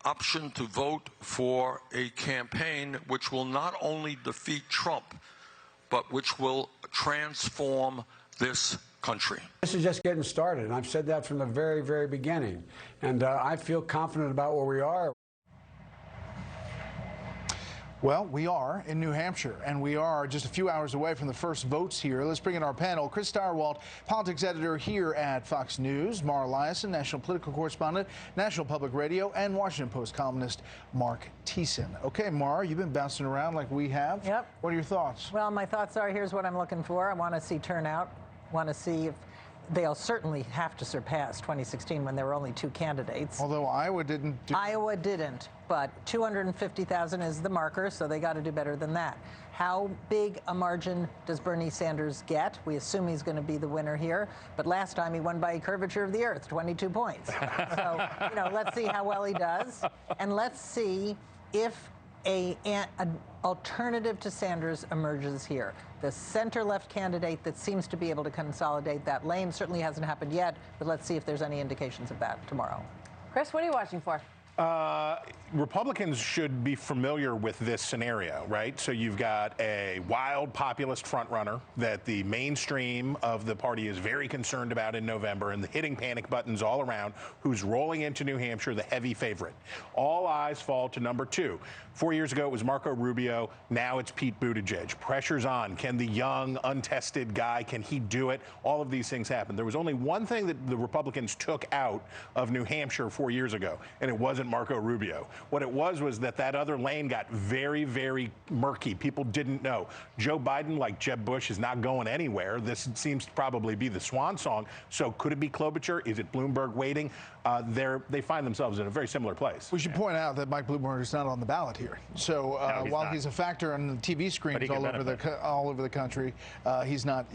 option to vote for a campaign which will not only defeat Trump, but which will transform this country. This is just getting started, and I've said that from the very, very beginning. And I feel confident about where we are. Well, we are in New Hampshire, and we are just a few hours away from the first votes here. Let's bring in our panel. Chris Stirewalt, politics editor here at Fox News. Mara Liasson, national political correspondent, National Public Radio, and Washington Post columnist Marc Thiessen. Okay, Mara, you've been bouncing around like we have. Yep. What are your thoughts? Well, my thoughts are, here's what I'm looking for. I want to see turnout. Want to see if they'll certainly have to surpass 2016 when there were only two candidates. Although Iowa didn't. Iowa didn't, but 250,000 is the marker, so they got to do better than that. How big a margin does Bernie Sanders get? We assume he's going to be the winner here, but last time he won by a curvature of the earth, 22 points. So, let's see how well he does, and let's see if an alternative to Sanders emerges here. The center-left candidate that seems to be able to consolidate that lane certainly hasn't happened yet, but let's see if there's any indications of that tomorrow. Chris, what are you watching for? Republicans should be familiar with this scenario, right? So you've got a wild populist frontrunner that the mainstream of the party is very concerned about in November, and hitting panic buttons all around, who's rolling into New Hampshire, the heavy favorite. All eyes fall to number 2. 4 years ago, it was Marco Rubio. Now it's Pete Buttigieg. Pressure's on. Can the young, untested guy, can he do it? All of these things happen. There was only one thing that the Republicans took out of New Hampshire 4 years ago, and it wasn't Marco Rubio. What it was that other lane got very, very murky. People didn't know. Joe Biden, like Jeb Bush, is not going anywhere. This seems to probably be the swan song. So could it be Klobuchar? Is it Bloomberg waiting? They find themselves in a very similar place. We should point out that Mike Bloomberg is not on the ballot here. So while he's a factor on the TV screens all over the country, he's not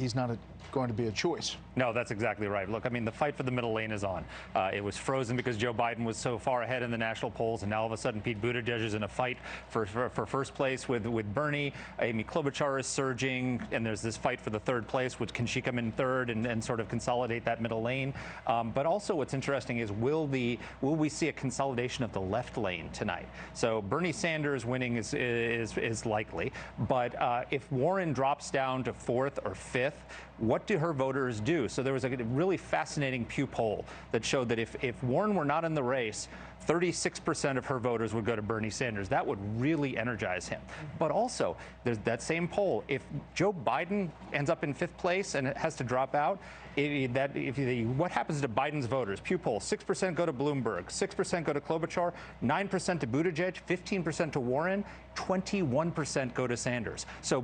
going to be a choice. No, that's exactly right. Look, I mean, the fight for the middle lane is on. It was frozen because Joe Biden was so far ahead in the national polls, and now all of a sudden Pete Buttigieg is in a fight for first place with Bernie. Amy Klobuchar is surging, and there's this fight for the third place, which can she come in third and sort of consolidate that middle lane. But also what's interesting is will we see a consolidation of the left lane tonight? So Bernie Sanders winning is likely, but if Warren drops down to 4th or 5th, what do her voters do? So there was a really fascinating Pew poll that showed that if Warren were not in the race, 36% of her voters would go to Bernie Sanders. That would really energize him. But also, there's that same poll. If Joe Biden ends up in 5th place and it has to drop out, what happens to Biden's voters? Pew poll, 6% go to Bloomberg, 6% go to Klobuchar, 9% to Buttigieg, 15% to Warren, 21% go to Sanders. So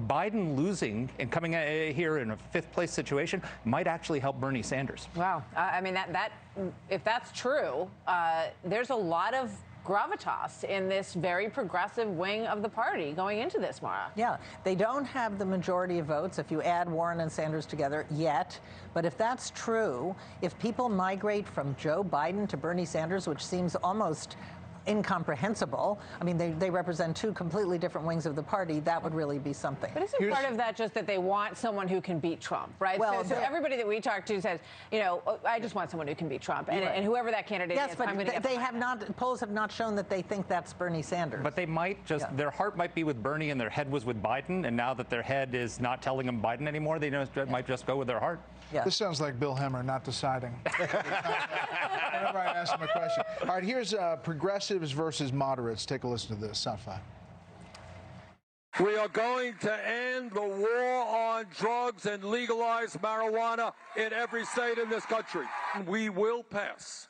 Biden losing and coming here in a 5th place situation might actually help Bernie Sanders. Wow. I mean, if that's true, there's a lot of gravitas in this very progressive wing of the party going into this, Mara. Yeah, they don't have the majority of votes if you add Warren and Sanders together yet. But if that's true, if people migrate from Joe Biden to Bernie Sanders, which seems almost incomprehensible. I mean, they represent two completely different wings of the party. That would really be something. But isn't part of that just that they want someone who can beat Trump, right? Well, so everybody that we talk to says, I just want someone who can beat Trump, and whoever that candidate is, but I'm going to get they have not. Polls have not shown that they think that's Bernie Sanders. But they might their heart might be with Bernie and their head was with Biden, and now that their head is not telling them Biden anymore, they might just go with their heart. Yeah. This sounds like Bill Hemmer not deciding. Whenever I ask him a question. All right, here's progressives versus moderates. Take a listen to this. Sound 5. We are going to end the war on drugs and legalize marijuana in every state in this country. We will pass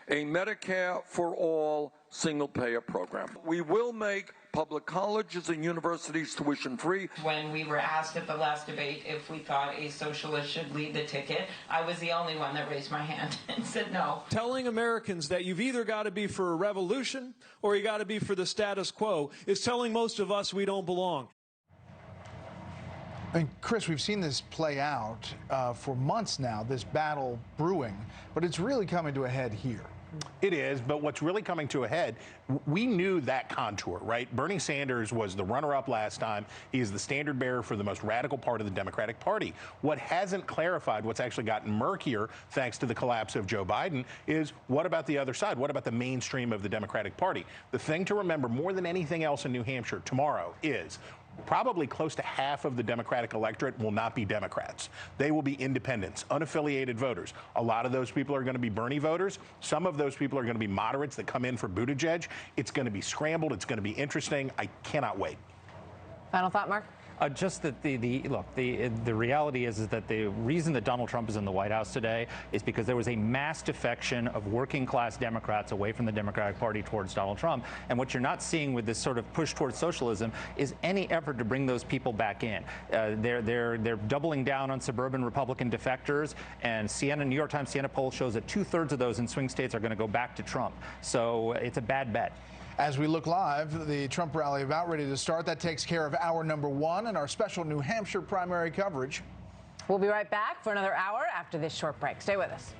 a Medicare for all single-payer program. We will make public colleges and universities tuition-free. When we were asked at the last debate if we thought a socialist should lead the ticket, I was the only one that raised my hand and said no. Telling Americans that you've either got to be for a revolution or you got to be for the status quo is telling most of us we don't belong. And Chris, we've seen this play out for months now, this battle brewing, but it's really coming to a head here. It is, but what's really coming to a head, we knew that contour, right? Bernie Sanders was the runner-up last time. He is the standard bearer for the most radical part of the Democratic Party. What hasn't clarified, what's actually gotten murkier, thanks to the collapse of Joe Biden, is what about the other side? What about the mainstream of the Democratic Party? The thing to remember more than anything else in New Hampshire tomorrow is probably close to half of the Democratic electorate will not be Democrats. They will be independents, unaffiliated voters. A lot of those people are going to be Bernie voters. Some of those people are going to be moderates that come in for Buttigieg. It's going to be scrambled. It's going to be interesting. I cannot wait. Final thought, Mark? Just that the reality is that the reason that Donald Trump is in the White House today is because there was a mass defection of working class Democrats away from the Democratic Party towards Donald Trump. And what you're not seeing with this sort of push towards socialism is any effort to bring those people back in. They're doubling down on suburban Republican defectors, and New York Times Siena poll shows that 2/3 of those in swing states are going to go back to Trump. So it's a bad bet. As we look live, the Trump rally about ready to start. That takes care of hour number 1 and our special New Hampshire primary coverage. We'll be right back for another hour after this short break. Stay with us.